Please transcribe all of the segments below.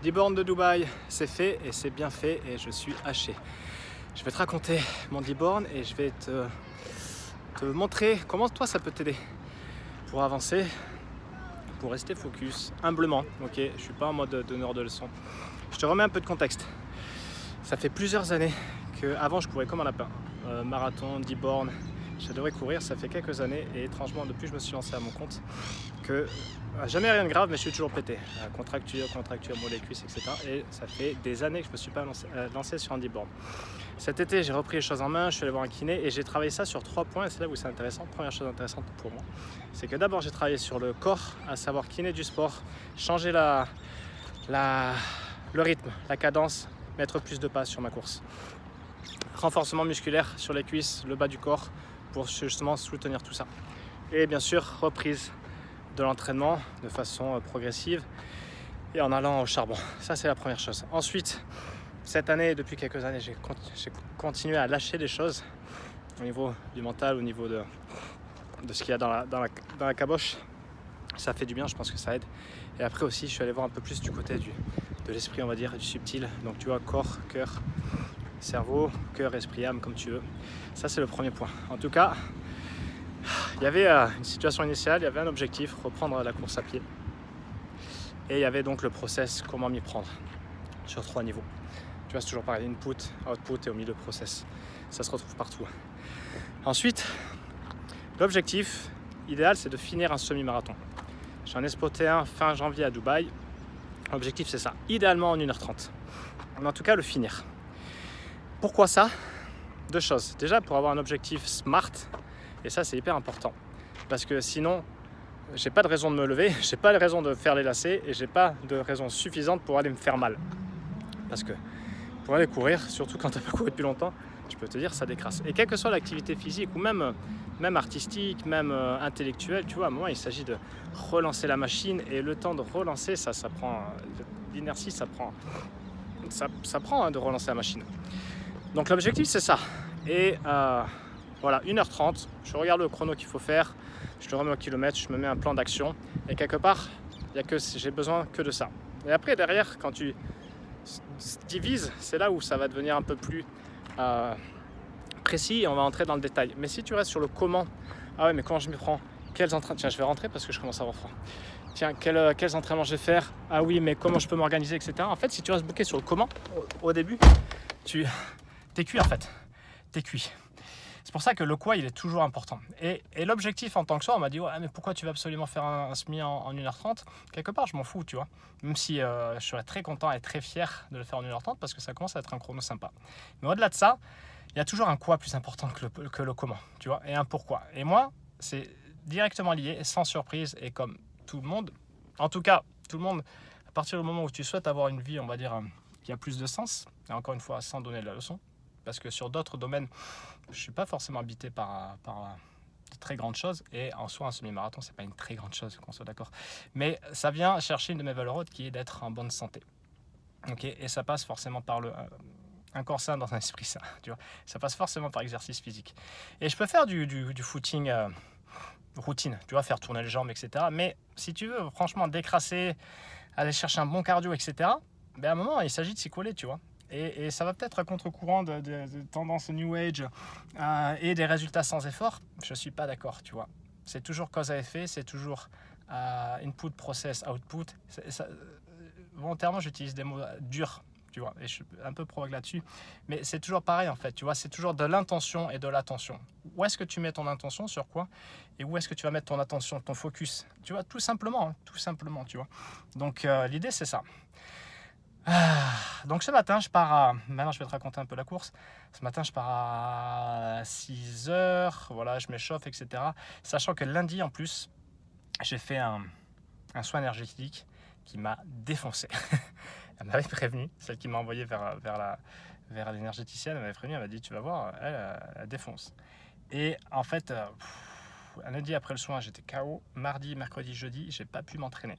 D-Born de Dubaï, c'est fait et c'est bien fait et je suis haché. Je vais te raconter mon D-Born et je vais te montrer comment toi ça peut t'aider pour avancer, pour rester focus, humblement. Ok, je suis pas en mode donneur de leçons. Je te remets un peu de contexte. Ça fait plusieurs années qu'avant je courais comme un lapin. Marathon, D-Born, j'adorais courir, ça fait quelques années et étrangement depuis que je me suis lancé à mon compte que jamais rien de grave mais je suis toujours pété, contracture, mot des cuisses, etc. Et ça fait des années que je me suis pas lancé sur un D-Born. Cet été j'ai repris les choses en main, je suis allé voir un kiné et j'ai travaillé ça sur 3 points et c'est là où c'est intéressant. Première chose intéressante pour moi, c'est que d'abord j'ai travaillé sur le corps, à savoir kiné du sport, changer le rythme, la cadence, mettre plus de pas sur ma course. Renforcement musculaire sur les cuisses, le bas du corps pour justement soutenir tout ça. Et bien sûr, reprise de l'entraînement de façon progressive et en allant au charbon. Ça, c'est la première chose. Ensuite, cette année, depuis quelques années, j'ai continué à lâcher des choses au niveau du mental, au niveau de ce qu'il y a dans la caboche. Ça fait du bien, je pense que ça aide. Et après aussi, je suis allé voir un peu plus du côté de l'esprit, on va dire, du subtil. Donc tu vois, corps, cœur, cerveau, cœur, esprit, âme, comme tu veux. Ça, c'est le premier point. En tout cas, il y avait une situation initiale, il y avait un objectif, reprendre la course à pied. Et il y avait donc le process, comment m'y prendre, sur 3 niveaux. Tu vois, c'est toujours pareil, input, output et au milieu process. Ça se retrouve partout. Ensuite, l'objectif idéal, c'est de finir un semi-marathon. J'en ai spoté un fin janvier à Dubaï. L'objectif, c'est ça, idéalement en 1h30. Mais en tout cas, le finir. Pourquoi ça? 2 choses. Déjà, pour avoir un objectif SMART, et ça, c'est hyper important. Parce que sinon, j'ai pas de raison de me lever, j'ai pas de raison de faire les lacets et j'ai pas de raison suffisante pour aller me faire mal. Parce que pour aller courir, surtout quand tu n'as pas couru depuis longtemps, je peux te dire, ça décrasse. Et quelle que soit l'activité physique ou même artistique, même intellectuelle, tu vois, à un moment, il s'agit de relancer la machine et le temps de relancer, ça prend l'inertie, ça prend de relancer la machine. Donc l'objectif, c'est ça. Et voilà, 1h30, je regarde le chrono qu'il faut faire, je le remets au kilomètre, je me mets un plan d'action et quelque part, j'ai besoin que de ça. Et après, derrière, quand tu divises, c'est là où ça va devenir un peu plus précis et on va entrer dans le détail. Mais si tu restes sur le comment, ah ouais, mais comment je m'y prends, quels entraînements, tiens, je vais rentrer parce que je commence à avoir froid. Tiens, quels entraînements je vais faire, ah oui, mais comment je peux m'organiser, etc. En fait, si tu restes bloqué sur le comment, au début, t'es cuit en fait, t'es cuit. C'est pour ça que le quoi, il est toujours important. Et l'objectif en tant que soi, on m'a dit, ouais, mais pourquoi tu vas absolument faire un semi en 1h30? Quelque part, je m'en fous, tu vois. Même si je serais très content et très fier de le faire en 1h30 parce que ça commence à être un chrono sympa. Mais au-delà de ça, il y a toujours un quoi plus important que le comment, tu vois, et un pourquoi. Et moi, c'est directement lié, sans surprise, et comme tout le monde, en tout cas, tout le monde, à partir du moment où tu souhaites avoir une vie, on va dire, qui a plus de sens, et encore une fois, sans donner de la leçon, parce que sur d'autres domaines, je ne suis pas forcément habité par de très grandes choses. Et en soi, un semi-marathon, ce n'est pas une très grande chose, qu'on soit d'accord. Mais ça vient chercher une de mes valeurs hautes qui est d'être en bonne santé. Okay, et ça passe forcément par un corps sain dans un esprit sain. Tu vois, ça passe forcément par exercice physique. Et je peux faire du footing routine, tu vois, faire tourner les jambes, etc. Mais si tu veux franchement décrasser, aller chercher un bon cardio, etc., ben à un moment, il s'agit de s'y coller, tu vois. Et ça va peut-être à contre-courant de tendance New Age et des résultats sans effort. Je ne suis pas d'accord, tu vois. C'est toujours cause à effet, c'est toujours input, process, output. Volontairement, j'utilise des mots durs, tu vois, et je suis un peu provoque là-dessus. Mais c'est toujours pareil, en fait, tu vois. C'est toujours de l'intention et de l'attention. Où est-ce que tu mets ton intention, sur quoi? Et où est-ce que tu vas mettre ton attention, ton focus? Tu vois, tout simplement, tu vois. Donc, l'idée, c'est ça. Donc ce matin, maintenant je vais te raconter un peu la course. Ce matin, je pars à 6h, voilà, je m'échauffe, etc. Sachant que lundi, en plus, j'ai fait un soin énergétique qui m'a défoncé. Elle m'avait prévenu, celle qui m'a envoyé vers l'énergéticienne, elle m'avait prévenu, elle m'a dit, tu vas voir, elle défonce. Et en fait, lundi après le soin, j'étais KO. Mardi, mercredi, jeudi, j'ai pas pu m'entraîner.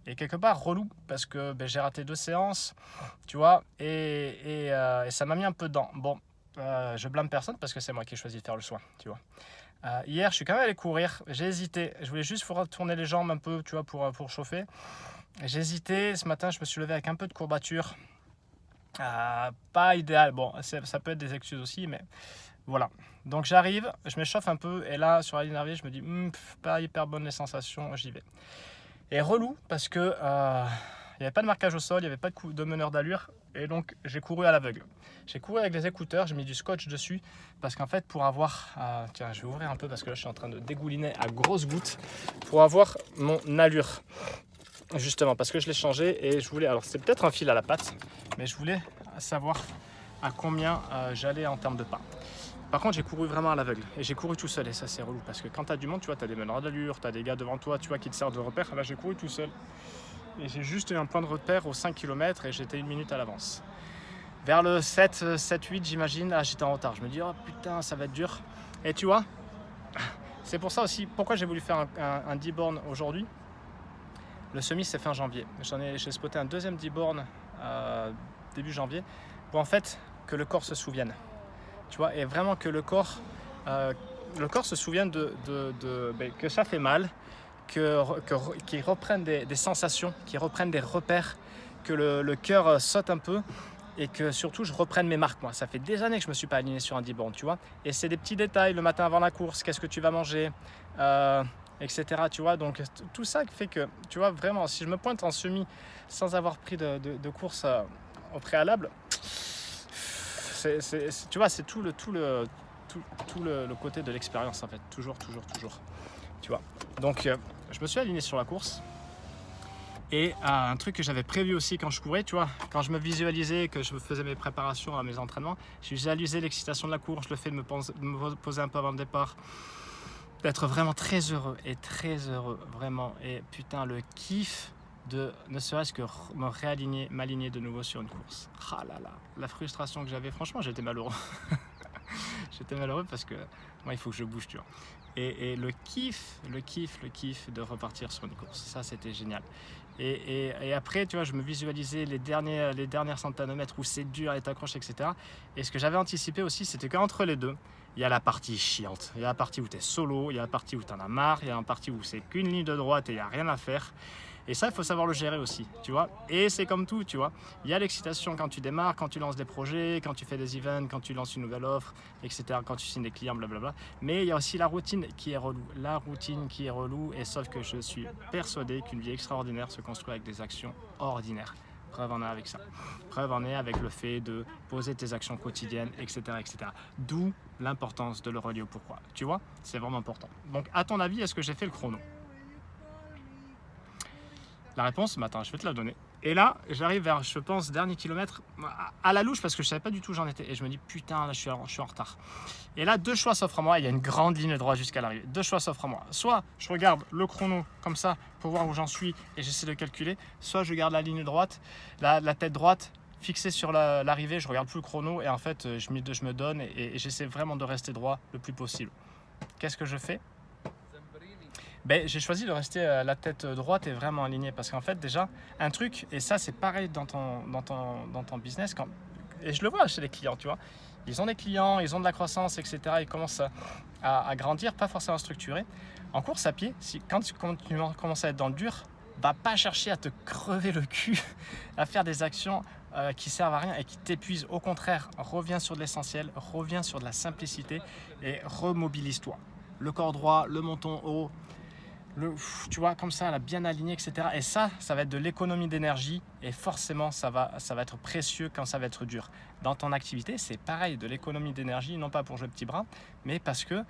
Et quelque part, relou, parce que j'ai raté 2 séances, tu vois, et ça m'a mis un peu dedans. Bon, je blâme personne parce que c'est moi qui ai choisi de faire le soin, tu vois. Hier, je suis quand même allé courir, j'ai hésité. Je voulais juste tourner les jambes un peu, tu vois, pour chauffer. J'ai hésité, ce matin je me suis levé avec un peu de courbature. Pas idéal, bon ça peut être des excuses aussi, mais voilà. Donc j'arrive, je m'échauffe un peu et là sur la ligne d'arrivée je me dis pas hyper bonne les sensations, j'y vais. Et relou parce que il n'y avait pas de marquage au sol, il n'y avait pas de meneur d'allure et donc j'ai couru à l'aveugle. J'ai couru avec des écouteurs, j'ai mis du scotch dessus parce qu'en fait pour avoir, tiens je vais ouvrir un peu parce que là je suis en train de dégouliner à grosses gouttes pour avoir mon allure. Justement parce que je l'ai changé et je voulais, alors c'est peut-être un fil à la patte, mais je voulais savoir à combien j'allais en termes de pas. Par contre j'ai couru vraiment à l'aveugle et j'ai couru tout seul et ça c'est relou parce que quand tu as du monde, tu vois, tu as des meneurs d'allure, tu as des gars devant toi, tu vois, qui te servent de repère. Là j'ai couru tout seul et j'ai juste eu un point de repère aux 5 km et j'étais 1 minute à l'avance. Vers le 7-8 j'imagine, là j'étais en retard, je me dis oh putain ça va être dur. Et tu vois, c'est pour ça aussi pourquoi j'ai voulu faire un 10 bornes aujourd'hui. Le semi c'est fin janvier. J'ai spoté un deuxième 10 bornes début janvier pour en fait que le corps se souvienne. Tu vois, et vraiment que le corps se souvienne que ça fait mal, qu'il reprenne des sensations, qu'il reprenne des repères, que le cœur saute un peu et que surtout je reprenne mes marques. Moi, ça fait des années que je ne me suis pas aligné sur un 10 bornes, tu vois. Et c'est des petits détails le matin avant la course, qu'est-ce que tu vas manger, etc. Tu vois, donc tout ça fait que, tu vois, vraiment, si je me pointe en semi sans avoir pris de course au préalable, tu vois, c'est tout le côté de l'expérience en fait, toujours, tu vois. Donc, je me suis aligné sur la course. Et un truc que j'avais prévu aussi quand je courais, tu vois, quand je me visualisais, que je faisais mes préparations à mes entraînements, je visualisais l'excitation de la course, le fait de me poser un peu avant le départ, d'être vraiment très heureux, vraiment. Et putain, le kiff de ne serait-ce que me m'aligner de nouveau sur une course. Ah là là, la frustration que j'avais, franchement j'étais malheureux. J'étais malheureux parce que moi il faut que je bouge, tu vois. Et le kiff de repartir sur une course, ça c'était génial. Et après, tu vois, je me visualisais les dernières centaines de mètres où c'est dur, les accroches, etc. Et ce que j'avais anticipé aussi, c'était qu'entre les deux, il y a la partie chiante. Il y a la partie où tu es solo, il y a la partie où tu en as marre, il y a la partie où c'est qu'une ligne de droite et il n'y a rien à faire. Et ça, il faut savoir le gérer aussi, tu vois. Et c'est comme tout, tu vois. Il y a l'excitation quand tu démarres, quand tu lances des projets, quand tu fais des events, quand tu lances une nouvelle offre, etc. Quand tu signes des clients, blablabla. Mais il y a aussi la routine qui est relou. La routine qui est relou. Et sauf que je suis persuadé qu'une vie extraordinaire se construit avec des actions ordinaires. Preuve en est avec ça. Preuve en est avec le fait de poser tes actions quotidiennes, etc. etc. D'où l'importance de le relier au pourquoi. Tu vois, c'est vraiment important. Donc, à ton avis, est-ce que j'ai fait le chrono ? La réponse, attends, je vais te la donner. Et là, j'arrive vers, je pense, dernier kilomètre à la louche parce que je ne savais pas du tout où j'en étais. Et je me dis, putain, là, je suis en retard. Et là, deux choix s'offrent à moi. Il y a une grande ligne droite jusqu'à l'arrivée. Deux choix s'offrent à moi. Soit je regarde le chrono comme ça pour voir où j'en suis et j'essaie de calculer. Soit je garde la ligne droite, la tête droite fixée sur l'arrivée. Je regarde plus le chrono et en fait, je me donne et j'essaie vraiment de rester droit le plus possible. Qu'est-ce que je fais ? J'ai choisi de rester la tête droite et vraiment alignée parce qu'en fait déjà un truc, et ça c'est pareil dans ton business, et je le vois chez les clients, tu vois, ils ont des clients, ils ont de la croissance, etc. Ils commencent à grandir, pas forcément structurés. En course à pied, quand tu commences à être dans le dur, va pas chercher à te crever le cul, à faire des actions qui servent à rien et qui t'épuisent. Au contraire, reviens sur de l'essentiel, reviens sur de la simplicité et remobilise-toi. Le corps droit, le menton haut, tu vois, comme ça, là, bien aligné, etc. Et ça va être de l'économie d'énergie et forcément, ça va être précieux quand ça va être dur. Dans ton activité, c'est pareil, de l'économie d'énergie, non pas pour jouer petit bras, mais parce que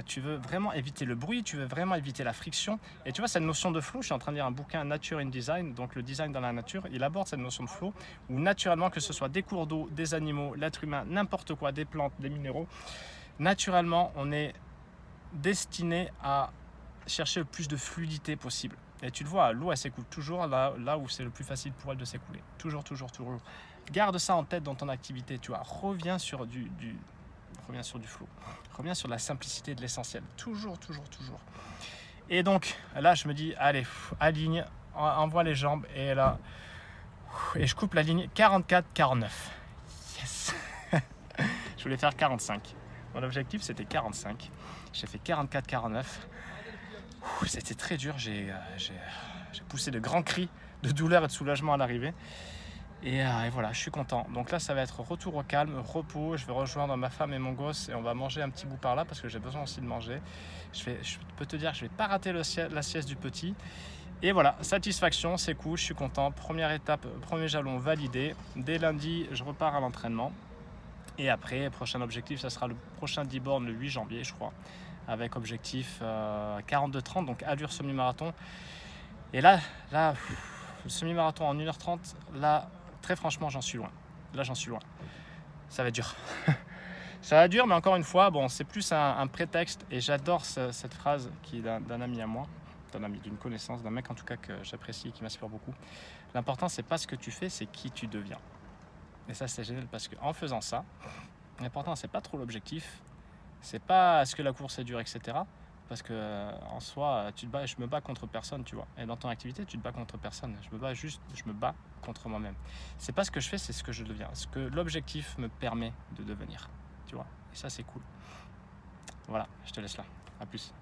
tu veux vraiment éviter le bruit, tu veux vraiment éviter la friction. Et tu vois, cette notion de flow, je suis en train de lire un bouquin Nature in Design, donc le design dans la nature, il aborde cette notion de flow, où naturellement, que ce soit des cours d'eau, des animaux, l'être humain, n'importe quoi, des plantes, des minéraux, naturellement, on est destiné à chercher le plus de fluidité possible. Et tu le vois, l'eau elle s'écoule toujours là où c'est le plus facile pour elle de s'écouler. Toujours. Garde ça en tête dans ton activité, tu vois. Reviens sur du flow. Reviens sur la simplicité de l'essentiel. Toujours. Et donc là je me dis, allez, aligne, envoie les jambes et là, et je coupe la ligne 44-49. Yes. Je voulais faire 45. Mon objectif c'était 45. J'ai fait 44-49. C'était très dur, j'ai poussé de grands cris de douleur et de soulagement à l'arrivée. Et voilà, je suis content. Donc là, ça va être retour au calme, repos. Je vais rejoindre ma femme et mon gosse et on va manger un petit bout par là parce que j'ai besoin aussi de manger. Je peux te dire que je vais pas rater la sieste du petit. Et voilà, satisfaction, c'est cool, je suis content. Première étape, premier jalon validé. Dès lundi, je repars à l'entraînement. Et après, prochain objectif, ça sera le prochain 10 bornes le 8 janvier, je crois. Avec objectif 42-30, donc allure semi-marathon. Et là, le semi-marathon en 1h30, là, très franchement, j'en suis loin. Là, j'en suis loin. Ça va être dur. Ça va être dur, mais encore une fois, bon, c'est plus un prétexte. Et j'adore cette phrase qui est d'un ami à moi, d'un ami, d'une connaissance, d'un mec en tout cas que j'apprécie et qui m'inspire beaucoup. L'important, c'est pas ce que tu fais, c'est qui tu deviens. Et ça, c'est génial parce qu'en faisant ça, l'important, c'est pas trop l'objectif. C'est pas est-ce que la course est dure, etc. Parce que en soi, je me bats contre personne, tu vois. Et dans ton activité, tu te bats contre personne. Je me bats contre moi-même. C'est pas ce que je fais, c'est ce que je deviens. Ce que l'objectif me permet de devenir, tu vois. Et ça, c'est cool. Voilà, je te laisse là. À plus.